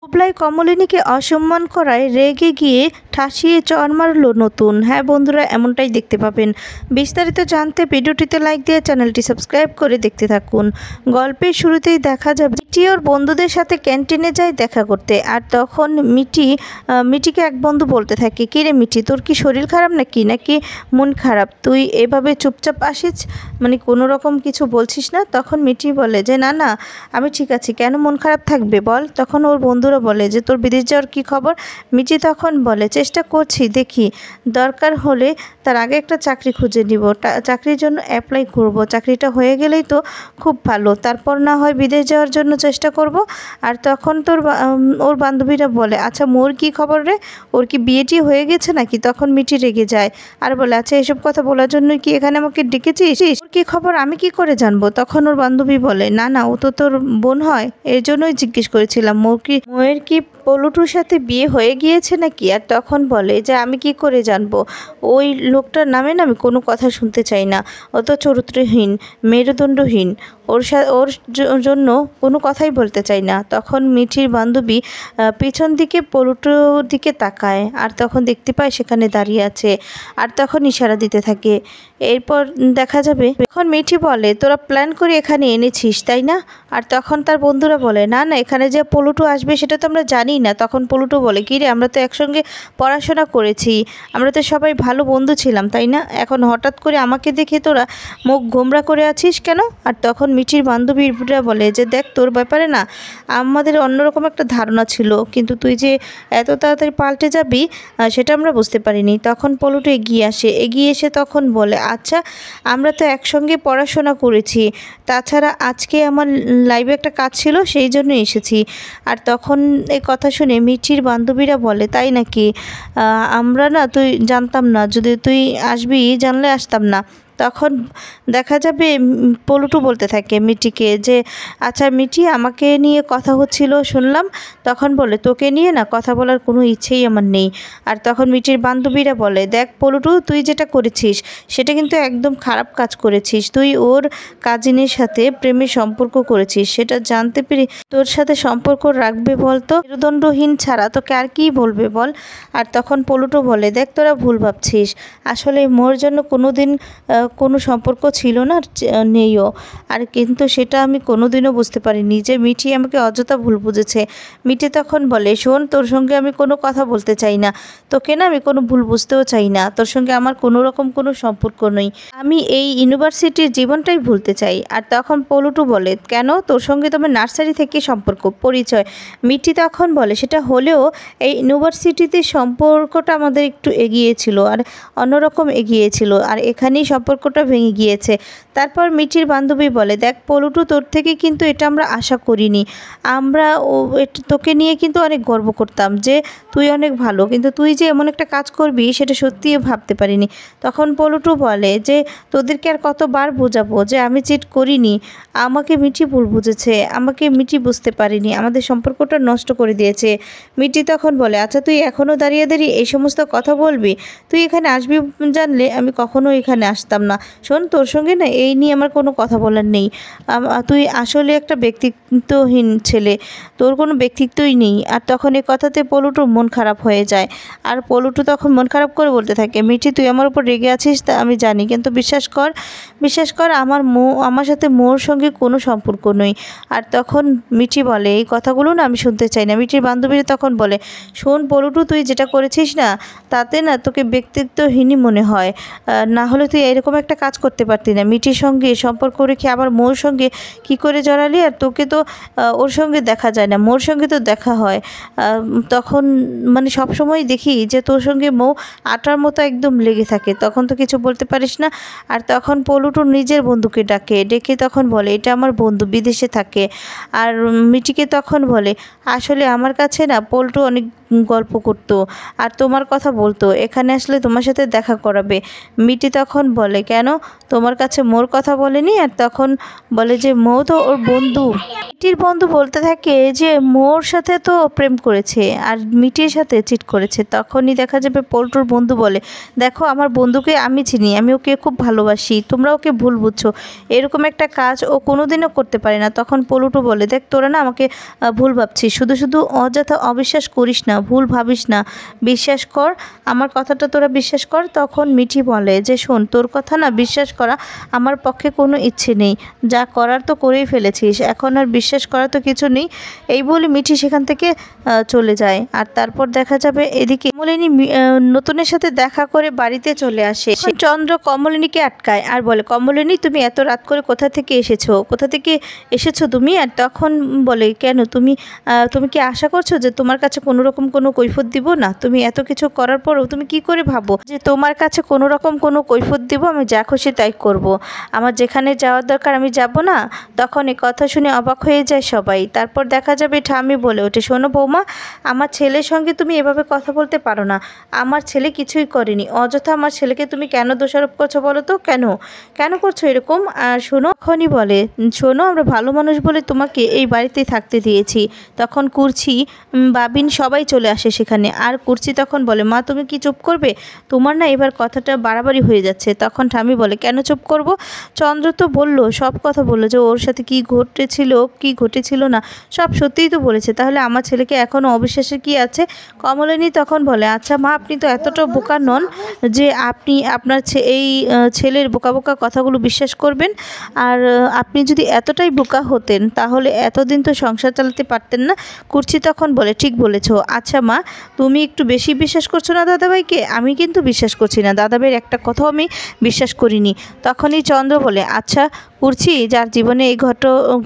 কুবলাই কমলিনীকে অসম্মান করায় রেগে গিয়ে ঠাসিয়ে চড় মারল নতুন। হ্যাঁ বন্ধুরা, এমনটাই দেখতে পাবেন। বিস্তারিত জানতে ভিডিওটিতে লাইক দিয়ে চ্যানেলটি সাবস্ক্রাইব করে দেখতে থাকুন। গল্পের শুরুতেই দেখা যাবে মিটি ওর বন্ধুদের সাথে ক্যান্টিনে যায় দেখা করতে। আর তখন মিটিকে এক বন্ধু বলতে থাকে, কী রে মিটি, তোর কি শরীর খারাপ নাকি মন খারাপ? তুই এভাবে চুপচাপ আসিস, মানে কোনো রকম কিছু বলছিস না। তখন মিটি বলে যে না না, আমি ঠিক আছি, কেন মন খারাপ থাকবে বল। তখন ওর বন্ধুরা বলে যে তোর বিদেশ যাওয়ার কী খবর? মিটি তখন বলে চেষ্টা করছি, দেখি, দরকার হলে তার আগে একটা চাকরি খুঁজে নিব, চাকরির জন্য অ্যাপ্লাই করব, চাকরিটা হয়ে গেলেই তো খুব ভালো, তারপর না হয় বিদেশ যাওয়ার জন্য চেষ্টা করব। আর তখন ওর বান্ধবীরা বলে আচ্ছা মোর কী খবর রে, ওর কি বিয়েটি হয়ে গেছে নাকি? তখন মিটি রেগে যায় আর বলে আচ্ছা এসব কথা বলার জন্য কি এখানে আমাকে ডেকেছিস? ওর কী খবর আমি কি করে জানবো? তখন ওর বান্ধবী বলে না না, ও তো তোর বোন হয়, এর জন্যই জিজ্ঞেস করেছিলাম মোয়ের কি পলুটুর সাথে বিয়ে হয়ে গিয়েছে নাকি? আর তখন বলে যে আমি কি করে জানবো, ওই লোকটার নামে না আমি কোনো কথা শুনতে চাই না, ও তো চরিত্রহীন, মেরুদণ্ডহীন, ওর জন্য কোনো কথাই বলতে চাই না। তখন মিঠির বান্ধবী পিছন দিকে পলুটুর দিকে তাকায় আর তখন দেখতে পায় সেখানে দাঁড়িয়ে আছে আর তখন ইশারা দিতে থাকে। এরপর দেখা যাবে এখন মিঠি বলে তোরা প্ল্যান করে এখানে এনেছিস তাই না? আর তখন তার বন্ধুরা বলে না না, এখানে যে পলুটু আসবে সেটা তো আমরা জানি না। তখন পলুটু বলে কী রে, আমরা তো একসঙ্গে পড়াশোনা করেছি, আমরা তো সবাই ভালো বন্ধু ছিলাম তাই না? এখন হঠাৎ করে আমাকে দেখে তোরা মুখ গোমরা করে আছিস কেন? আর তখন মিঠির বান্ধবীরা বলে যে দেখ, তোর ব্যাপারে না আমাদের অন্যরকম একটা ধারণা ছিল, কিন্তু তুই যে এত তাড়াতাড়ি পাল্টে যাবি সেটা আমরা বুঝতে পারিনি। তখন পলুটু এগিয়ে এসে তখন বলে আচ্ছা, আমরা তো একসঙ্গে পড়াশোনা করেছি, তাছাড়া আজকে আমার লাইভে একটা কাজ ছিল সেই জন্য এসেছি। আর তখন এই কথা শুনে মিঠির বান্ধবীরা বলে তাই নাকি, আমরা না তুই জানতাম না, যদি তুই আসবি জানলে আসতাম না। তখন দেখা যাবে পলুটু বলতে থাকে মিটিকে যে আচ্ছা মিটি, আমাকে নিয়ে কথা হচ্ছিল শুনলাম। তখন বলে তোকে নিয়ে না কথা বলার কোনো ইচ্ছেই আমার নেই। আর তখন মিটির বান্ধবীরা বলে দেখ পলুটু, তুই যেটা করেছিস সেটা কিন্তু একদম খারাপ কাজ করেছিস, তুই ওর কাজিনের সাথে প্রেমের সম্পর্ক করেছিস, সেটা জানতে পেরে তোর সাথে সম্পর্ক রাখবে বলতো? মেরুদণ্ডহীন ছাড়া তোকে আর কি বলবে বল। আর তখন পলুটু বলে দেখ, তোরা ভুল ভাবছিস, আসলে মোর জন্য কোনোদিন কোনো সম্পর্ক ছিল না, নেইও। আর কিন্তু সেটা আমি কোনোদিনও বুঝতে পারিনি যে মিঠি আমাকে অযথা ভুল বুঝেছে। মিঠি তখন বলে শোন, তোর সঙ্গে আমি কোনো কথা বলতে চাই না, তোকে না আমি কোনো ভুল বুঝতেও চাই না, তোর সঙ্গে আমার কোনো রকম কোনো সম্পর্ক নেই, আমি এই ইউনিভার্সিটির জীবনটাই ভুলতে চাই। আর তখন পলুটু বলে কেন, তোর সঙ্গে তোমার নার্সারি থেকে সম্পর্ক পরিচয়। মিঠি তখন বলে সেটা হলেও এই ইউনিভার্সিটিতে সম্পর্কটা আমাদের একটু এগিয়েছিল আর অন্যরকম এগিয়েছিল, আর এখানেই সম্পর্কটা ভেঙে গিয়েছে। তারপর মিঠির বান্ধবী বলে দেখ পলুটু, তোর থেকে কিন্তু এটা আমরা আশা করিনি, আমরা তোকে নিয়ে কিন্তু অনেক গর্ব করতাম যে তুই অনেক ভালো, কিন্তু তুই যে এমন একটা কাজ করবি সেটা সত্যিই ভাবতে পারিনি। তখন পলুটু বলে যে তোদেরকে আর কতবার বোঝাবো যে আমি চিট করিনি, আমাকে মিঠি ভুল বুঝেছে, আমাকে মিঠি বুঝতে পারিনি, আমাদের সম্পর্কটা নষ্ট করে দিয়েছে। মিঠি তখন বলে আচ্ছা তুই এখনও দাঁড়িয়ে দাঁড়িয়ে এই সমস্ত কথা বলবি, তুই এখানে আসবি জানলে আমি কখনো এখানে আসতাম না। শোন, তোর সঙ্গে না এই নিয়ে আমার কোনো কথা বলার নেই, তুই আসলে একটা ব্যক্তিত্বহীন ছেলে, তোর কোনো ব্যক্তিত্বই নেই। আর তখন এই কথাতে পলুটুর মন খারাপ হয়ে যায় আর পলুটু তখন মন খারাপ করে বলতে থাকে মিঠি, তুই আমার উপর রেগে আছিস তা আমি জানি, কিন্তু বিশ্বাস কর আমার সাথে মোর সঙ্গে কোনো সম্পর্ক নেই। আর তখন মিঠি বলে এই কথাগুলো না আমি শুনতে চাই না। মিঠির বান্ধবীরা তখন বলে শোন পলুটু, তুই যেটা করেছিস না তাতে না তোকে ব্যক্তিত্বহীনই মনে হয়, না হলে তুই এরকম একটা কাজ করতে পারতি না, মিঠির সঙ্গে সম্পর্ক রেখে আবার মোর সঙ্গে কি করে জড়ালি? আর তোকে তো ওর সঙ্গে দেখা যায় না, মোর সঙ্গে তো দেখা হয়, তখন মানে সবসময় দেখি যে তোর সঙ্গে মৌ আটার মতো একদম লেগে থাকে, তখন তো কিছু বলতে পারিস না। আর তখন পলুটু নিজের বন্ধুকে ডেকে তখন বলে এটা আমার বন্ধু বিদেশে থাকে। আর মিঠিকে তখন বলে আসলে আমার কাছে না পল্টু অনেক গল্প করতো আর তোমার কথা বলতো, এখানে আসলে তোমার সাথে দেখা করাবে। মিটি তখন বলে কেন, তোমার কাছে মোর কথা বলেনি। আর তখন বলে যে মৌ তো ওর বন্ধু। মিটির বন্ধু বলতে থাকে যে মোর সাথে তো প্রেম করেছে আর মিটির সাথে চিট করেছে। তখনই দেখা যাবে পল্টুর বন্ধু বলে, দেখো আমার বন্ধুকে আমি চিনি, আমি ওকে খুব ভালোবাসি, তোমরা ওকে ভুল বুঝছো, এরকম একটা কাজ ও কোনোদিনও করতে পারে না। তখন পল্টু বলে, দেখ তোরা না আমাকে ভুল ভাবছিস, শুধু শুধু অযথা অবিশ্বাস করিস না, ভুল ভাবিস না, বিশ্বাস কর আমার কথাটা, তোরা বিশ্বাস কর। তখন মিঠি বলে যে শোন, তোর কথা না বিশ্বাস করা আমার পক্ষে কোনো ইচ্ছে নেই, যা করার তো করেই ফেলেছিস, এখন আর বিশ্বাস করা তো কিছু নেই। এই বলে মিঠি সেখান থেকে চলে যায়। আর তারপর দেখা যাবে এদিকে কমলিনী নতুনের সাথে দেখা করে বাড়িতে চলে আসে। চন্দ্র কমলিনীকে আটকায় আর বলে, কমলিনী তুমি এত রাত করে কোথা থেকে এসেছো তুমি? আর তখন বলে, কেন তুমি কি আশা করছো যে তোমার কাছে কোনো রকম কোনো কৈফিয়ত দিব না? তুমি এত কিছু করার পরও তুমি কি করে ভাবো যে তোমার কাছে কোনো রকম কোনো কৈফিয়ত দিব? আমি যা খুশি তাই করব, আমার যেখানে যাওয়ার দরকার আমি যাব না? তখন এই কথা শুনে অবাক হয়ে যায় সবাই। তারপর দেখা যাবে ঠাম্মি বলে ওঠে, শোনো বৌমা, আমার ছেলের সঙ্গে তুমি এভাবে কথা বলতে পারো না, আমার ছেলে কিছুই করেনি, অযথা আমার ছেলেকে তুমি কেন দোষারোপ করছো বলো তো? কেন করছো এরকম? আর শোনো, এখনই বলে, শোনো আমরা ভালো মানুষ বলে তোমাকে এই বাড়িতে থাকতে দিয়েছি। তখন কুর্চি, বাবিন সবাই চলে আসে সেখানে। আর কুর্চি তখন বলে, মা তুমি কি চুপ করবে? তোমার না এবার কথাটা বাড়াবাড়ি হয়ে যাচ্ছে। তখন ঠাম্মি বলে, কেন চুপ করব? চন্দ্র তো বললো, সব কথা বললো যে ওর সাথে কি ঘটেছিল না সব সত্যিই তো বলেছে, তাহলে আমার ছেলেকে এখনও অবিশ্বাসের কি আছে? কমলিনী তখন বলে, আচ্ছা মা, আপনি তো এতটা বোকা নন যে আপনি আপনার এই ছেলের বোকা বোকা কথাগুলো বিশ্বাস করবেন। আর আপনি যদি এতটাই বোকা হতেন তাহলে এতদিন তো সংসার চালাতে পারতেন না। কুর্চি তখন বলে, ঠিক বলেছ। আচ্ছা মা, তুমি একটু বেশি বিশ্বাস করছো না দাদাভাইকে? আমি কিন্তু বিশ্বাস করছি না, দাদাভাইয়ের একটা কথাও আমি বিশ্বাস করিনি। তখনই চন্দ্র বলে, আচ্ছা কুর্চি, যার জীবনে এই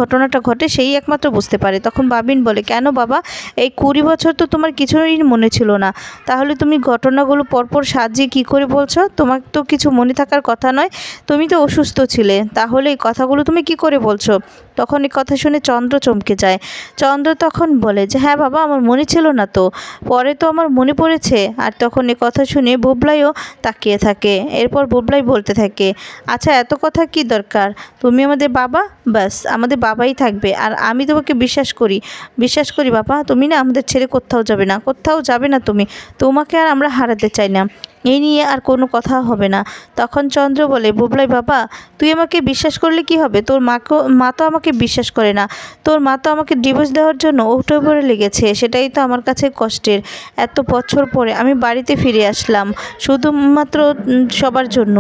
ঘটনাটা ঘটে সেই একমাত্র বুঝতে পারে। তখন বাবিন বলে, কেন বাবা, এই 20 বছর তো তোমার কিছুই মনে ছিল না, তাহলে তুমি ঘটনাগুলো পরপর সাজিয়ে কি করে বলছো? তোমার তো কিছু মনে থাকার কথা নয়, তুমি তো অসুস্থ ছিলে, তাহলে এই কথাগুলো তুমি কি করে বলছো? তখন এই কথা শুনে চন্দ্র চমকে যায়। চন্দ্র তখন বলে যে হ্যাঁ বাবা, আমার মনে ছিল না তো, পরে তো আমার মনে পড়েছে। আর তখন এই কথা শুনে বুবলাইও তাকিয়ে থাকে। এরপর বুবলাই বলতে থাকে, আচ্ছা এত কথা কি দরকার? তুমি আমাদের বাবা, ব্যাস আমাদের বাবাই থাকবে। আর আমি তোমাকে বিশ্বাস করি বাবা, তুমি না আমাদের ছেড়ে কোথাও যাবে না তুমি, তোমাকে আর আমরা হারাতে চাই না, এই নিয়ে আর কোনো কথা হবে না। তখন চন্দ্র বলে, বুবলাই বাবা, তুই আমাকে বিশ্বাস করলে কি হবে? তোর মা তো আমাকে বিশ্বাস করে না, তোর মা তো আমাকে ডিভোর্স দেওয়ার জন্য উঠে পড়ে লেগেছে, সেটাই তো আমার কাছে কষ্টের। এত বছর পরে আমি বাড়িতে ফিরে আসলাম শুধুমাত্র সবার জন্য,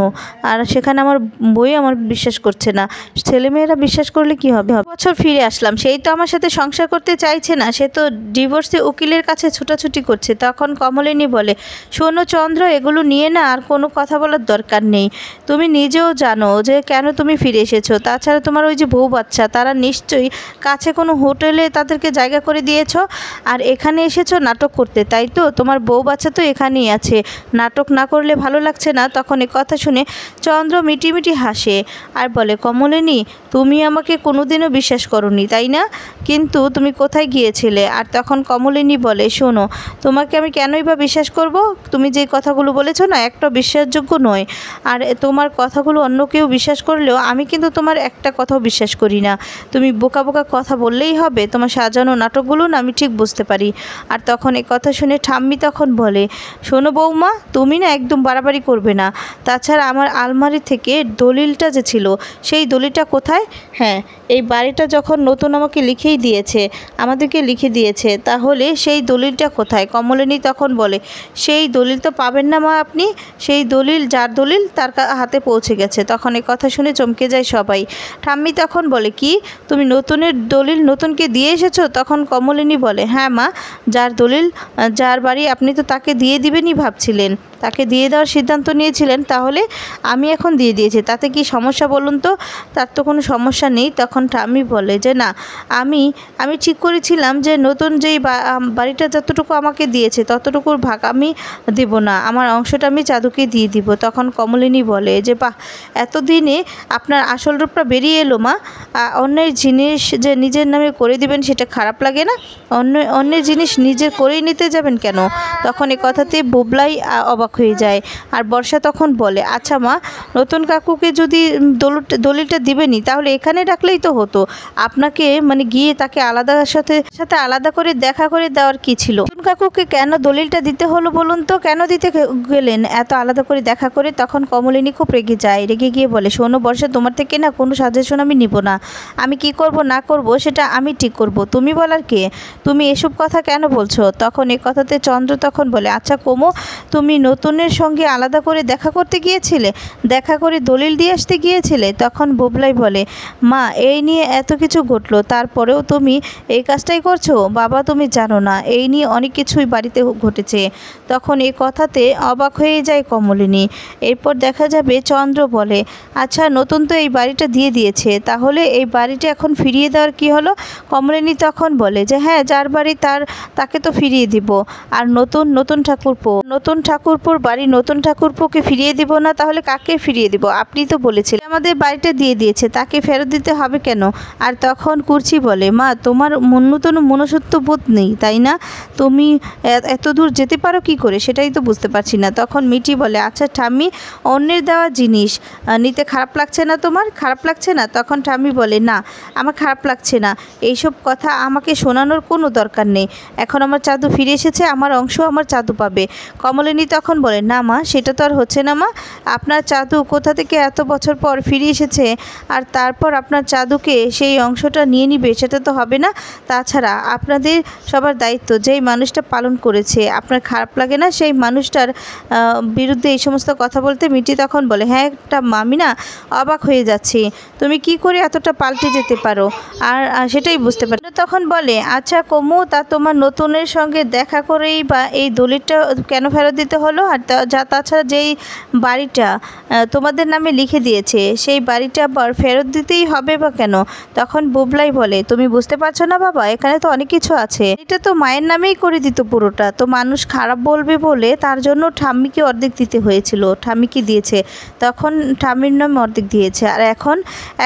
আর সেখানে আমার বই আমার বিশ্বাস করছে না, ছেলেমেয়েরা বিশ্বাস করলে কি হবে? বছর ফিরে আসলাম, সেই তো আমার সাথে সংসার করতে চাইছে না, সে তো ডিভোর্সে উকিলের কাছে ছুটাছুটি করছে। তখন কমলিনী বলে, শোনো চন্দ্র, এগুলো নিয়ে না আর কোনো কথা বলার দরকার নেই, তুমি নিজেও জানো যে কেন তুমি ফিরে এসেছো। তাছাড়া তোমার ওই যে বউ বাচ্চা, তারা নিশ্চয়ই কাছে কোনো হোটেলে তাদেরকে জায়গা করে দিয়েছো, আর এখানে এসেছো নাটক করতে, তাই তো? তোমার বউ বাচ্চা তো এখানেই আছে, নাটক না করলে ভালো লাগছে না? তখন এই কথা শুনে চন্দ্র মিটি হাসে আর বলে, কমলিনী, তুমি আমাকে কোনোদিনও বিশ্বাস করোনি তাই না? কিন্তু তুমি কোথায় গিয়েছিলে? আর তখন কমলিনী বলে, শোনো, তোমাকে আমি কেনই বা বিশ্বাস করব? তুমি যে কথাগুলো বলেছো না, একটা বিশ্বাসযোগ্য নয়। আর তোমার কথাগুলো অন্য কেউ বিশ্বাস করলেও আমি কিন্তু তোমার একটা কথাও বিশ্বাস করি না। তুমি বোকা বোকা কথা বললেই হবে? তোমার সাজানো নাটকগুলো না আমি ঠিক বুঝতে পারি। আর তখন এই কথা শুনে ঠাম্মি তখন বলে, শোনো বৌমা, তুমি না একদম বাড়াবাড়ি করবে না। তাছাড়া আমার আলমারি থেকে দলিলটা যে ছিল, সেই দলিলটা কোথায়? হ্যাঁ, এই বাড়িটা যখন নতুন আমাদেরকে লিখে দিয়েছে, তাহলে সেই দলিলটা কোথায়? কমলিনী তখন বলে, সেই দলিল তো পাবেন না মা আপনি, সেই দলিল যার দলিল তার হাতে পৌঁছে গেছে। তখন এই কথা শুনে চমকে যায় সবাই। ঠাম্মি তখন বলে, কি তুমি নতুনের দলিল নতুনকে দিয়ে এসেছো? তখন কমলিনী বলে, হ্যাঁ মা, যার দলিল, যার বাড়ি আপনি তো তাকে দিয়ে দিবেনই ভাবছিলেন, তাকে দিয়ে দেওয়ার সিদ্ধান্ত নিয়েছিলেন, তাহলে আমি এখন দিয়ে দিয়েছি, তাতে কি সমস্যা বলুন তো? তার তো কোনো সমস্যা নেই। তখন ঠাম্মি বলে যে না, আমি ঠিক করেছিলাম যে নতুন যেই বাড়িটা যতটুকু আমাকে দিয়েছে ততটুকুর ভাগ আমি দেব না, আমার অংশটা আমি চাঁদুকে দিয়ে দিব। তখন কমলিনী বলে যে বাহ, এতদিনে আপনার আসল রূপটা বেরিয়ে এলো মা, অন্যের জিনিস যে নিজের নামে করে দিবেন সেটা খারাপ লাগে না? অন্যের জিনিস নিজের করেই নিতে যাবেন কেন? তখন এই কথাতে বুবলাই অবাক অবাক হয়ে যায়। আর বর্ষা তখন বলে, আচ্ছা মা, নতুন কাকুকে যদি দলিলটা দিবেনি তাহলে এখানে রাখলেই তো হতো, আপনাকে মানে গিয়ে তাকে সাথে আলাদা করে দেখা করে দেওয়ার কি ছিল? নতুন কাকুকে কেন দলিলটা দিতে হলো বলুন তো, কেন দিতে গেলেন এত আলাদা করে দেখা করে? তখন কমলিনী খুব রেগে যায়, রেগে গিয়ে বলে, শোনো বর্ষা, তোমার থেকে না কোনো সাজেশন আমি নিব না, আমি কি করব না করব সেটা আমি ঠিক করব, তুমি বলার কে? তুমি এসব কথা কেন বলছো? তখন এই কথাতে চন্দ্র তখন বলে, আচ্ছা কোমো, তুমি নতুনের সঙ্গে আলাদা করে দেখা করতে গিয়েছিলে, দেখা করে দলিল দিয়ে আসতে গিয়েছিলে? তখন বুবলাই বলে, মা, এই নিয়ে এত কিছু ঘটলো, তারপরেও তুমি এই কাজটাই করছো? বাবা, তুমি জানো না এই নিয়ে অনেক কিছুই বাড়িতে ঘটেছে। তখন এই কথাতে অবাক হয়ে যায় কমলিনী। এরপর দেখা যাবে চন্দ্র বলে, আচ্ছা নতুন তো এই বাড়িটা দিয়ে দিয়েছে, তাহলে এই বাড়িটা এখন ফিরিয়ে দেওয়ার কি হলো? কমলিনী তখন বলে যে হ্যাঁ, যার বাড়ি তাকে তো ফিরিয়ে দিব। আর নতুন ঠাকুরপোর বাড়ি নতুন ঠাকুরপোকে ফিরিয়ে দিব না, তাহলে কাকে ফিরিয়ে দিব? আপনি তো বলেছিলেন আমাদের বাড়িটা দিয়ে দিয়েছে, তাকে ফেরত দিতে হবে কেন? আর তখন কুর্চি বলে, মা, তোমার ন্যূনতম মনুষ্যত্ব বোধ নেই, তাই না? তুমি এত দূর যেতে পারো কি করে, সেটাই তো বুঝতে পারছি না। তখন মিটি বলে, আচ্ছা ঠাম্মি, অন্যের দেওয়া জিনিস নিতে খারাপ লাগছে না তোমার? খারাপ লাগছে না? তখন ঠাম্মি বলে, না, আমার খারাপ লাগছে না, এইসব কথা আমাকে শোনানোর কোনো দরকার নেই, এখন আমার চাদু ফিরে এসেছে, আমার অংশ আমার চাদু পাবে। কমলিনী তখন বলে, না মা, সেটা তো আর হচ্ছে না মা, আপনার চাদু কোথা থেকে এত বছর পর ফিরে এসেছে, আর তারপর আপনার চাদুকে সেই অংশটা নিয়ে নিবে, সেটা তো হবে না। তাছাড়া আপনাদের সবার দায়িত্ব যেই মানুষটা পালন করেছে, আপনার খারাপ লাগে না সেই মানুষটার বিরুদ্ধে এই সমস্ত কথা বলতে? মিটি তখন বলে, হ্যাঁ, একটা আমি না অবাক হয়ে যাচ্ছি, তুমি কি করে এতটা পাল্টে যেতে পারো, আর সেটাই বুঝতে পারি। তখন বলে, আচ্ছা কমু, তা তোমার নতুনের সঙ্গে দেখা করেই বা এই দলিলটা কেন ফেরত দিতে হলো? আর তাছাড়া যেই বাড়িটা তোমাদের নামে লিখে দিয়েছে সেই বাড়িটা আবার ফেরত দিতেই হবে বা কেন? তখন বুবলাই বলে, তুমি বুঝতে পারছো না বাবা, এখানে তো অনেক কিছু আছে, এটা তো মায়ের নামেই করে দিত পুরোটা, তো মানুষ খারাপ বলবে বলে তার জন্য ঠাম্মিকে অর্ধেক দিতে হয়েছিল, ঠাম্মিকে দিয়েছে, তখন ঠাম্মির নামে অর্ধেক দিয়েছে, আর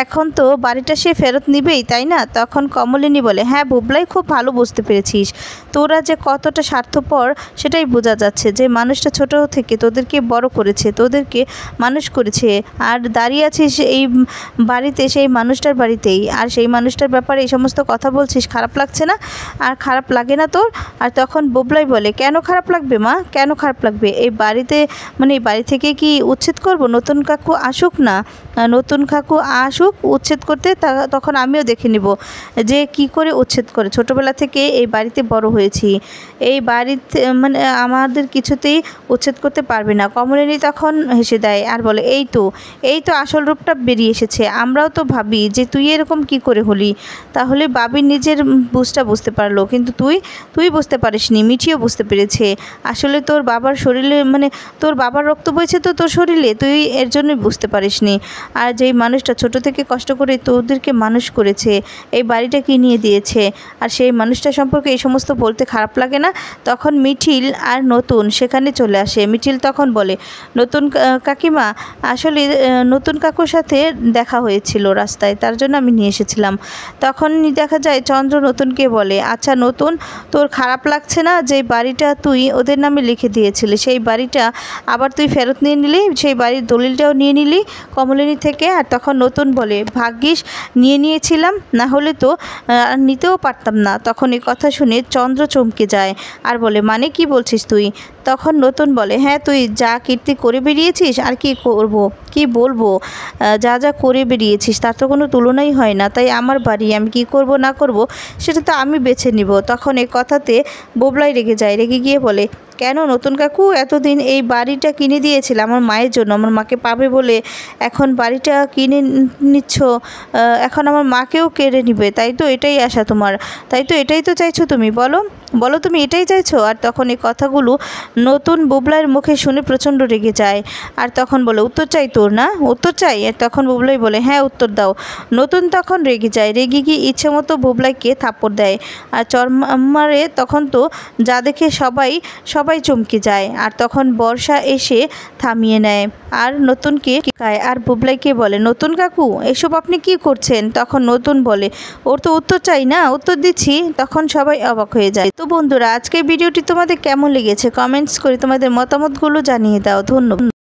এখন তো বাড়িটা সে ফেরত নিবেই, তাই না? তখন কমলিনী বলে, হ্যাঁ বুবলাই, খুব ভালো বুঝতে পেরেছিস, তোরা যে কতটা স্বার্থপর সেটাই বোঝা যাচ্ছে, যে মানুষটা ছোট থেকে তোদেরকে বড় করেছে, তোদেরকে মানুষ করেছে, আর দাঁড়িয়ে আছিস এই বাড়িতে, সেই মানুষটার বাড়িতেই, আর সেই মানুষটার ব্যাপারে এই সমস্ত কথা বলছিস, খারাপ লাগছে না? আর খারাপ লাগে না তোর? আর তখন বুবলাই বলে, কেন খারাপ লাগবে মা, কেন খারাপ লাগবে? এই বাড়িতে মানে এই বাড়ি থেকে কি উচ্ছেদ করব? নতুন কাকু আসুক না, নতুন কাকু আসুক উচ্ছেদ করতে, তখন আমিও দেখে নিব যে কি করে উচ্ছেদ করে। ছোটোবেলা থেকে এই বাড়িতে বড় হয়েছি, এই বাড়িতে মানে আমাদের কিছুতেই উচ্ছেদ করতে পারবে না। কমলিনী তখন হেসে দেয় আর বলে, এই তো আসল রূপটা বেরিয়ে এসেছে, আমরাও তো ভাবি যে তুই এরকম কি করে হলি, তাহলে বাবির নিজের বুঝতে পারলো, কিন্তু তুই বুঝতে পারিসনি, মিঠিও বুঝতে পেরেছে, আসলে তোর বাবার শরীরে মানে তোর বাবার রক্ত বইছে তো তোর শরীরে, তুই এর জন্যই বুঝতে পারিসনি। আর যেই মানুষটা ছোট থেকে কষ্ট করে তোদেরকে মানুষ করেছে, এই বাড়িটা কিনিয়ে দিয়েছে, আর সেই মানুষটা সম্পর্কে এই সমস্ত বলতে খারাপ লাগে না? তখন মিঠিল আর নতুন সেখানে চলে আসে। মিঠিল তখন বলে, নতুন কাকিমা, আসলে নতুন কাকুর সাথে দেখা হয়েছিল রাস্তায়, তার জন্য আমি নিয়ে এসেছিলাম। তখন দেখা যায় চন্দ্র নতুনকে বলে, আচ্ছা নতুন, তোর খারাপ লাগছে না যে বাড়িটা তুই ওদের নামে লিখে দিয়েছিলি, সেই বাড়িটা আবার তুই ফেরত নিয়ে নিলি, সেই বাড়ির দলিলটাও নিয়ে নিলি কমলিনী থেকে? আর তখন নতুন বলে, ভাগ্যিস নিয়েছিলাম, না হলে তো নিতেও পারতাম না। তখন এই কথা শুনে চন্দ্র চমকে যায় আর বলে, মানে কি বলছিস তুই? তখন নতুন বলে, হ্যাঁ, তুই যা কীর্তি করে বেরিয়েছিস, আর কি বলবো, যা করে বেরিয়েছিস তার তো কোনো তুলনাই হয় না, তাই আমার বাড়ি আমি কি করব না করব সেটা তো আমি বেছে নিব। তখন এই কথাতে বুবলাই রেগে যায়, রেগে গিয়ে বলে, কেন নতুন কাকু, এতদিন এই বাড়িটা কিনে দিয়েছিল আমার মায়ের জন্য, আমার মাকে পাবে বলে, এখন বাড়িটা কিনে নিচ্ছ, এখন আমার মাকেও কেড়ে নিবে, তাই তো এটাই আশা তোমার, তাই তো এটাই তো চাইছো তুমি, বলো তুমি এটাই চাইছো? আর তখন এই কথাগুলো নতুন বুবলাইয়ের মুখে শুনে প্রচণ্ড রেগে যায়, আর তখন বলে, উত্তর চাই তো, উত্তর না, উত্তর চাই? তখন বুবলাই বলে হ্যাঁ উত্তর দাও। নতুন তখন রেগে যায়, রেগে গিয়ে ইচ্ছে মতো বুবলাইকে থাপ্পড় দেয় আর চর মারে। তখন তো যা দেখে সবাই চমকে যায়। আর তখন বর্ষা এসে থামিয়ে নেয় আর নতুনকে খায় আর বুবলাইকে বলে নতুন কাকু এসব আপনি কি করছেন? তখন নতুন বলে ওর তো উত্তর চাই না, উত্তর দিচ্ছি। তখন সবাই অবাক হয়ে যায়। তো বন্ধুরা, আজকের ভিডিওটি তোমাদের কেমন লেগেছে কমেন্টস করে তোমাদের মতামতগুলো জানিয়ে দাও। ধন্যবাদ।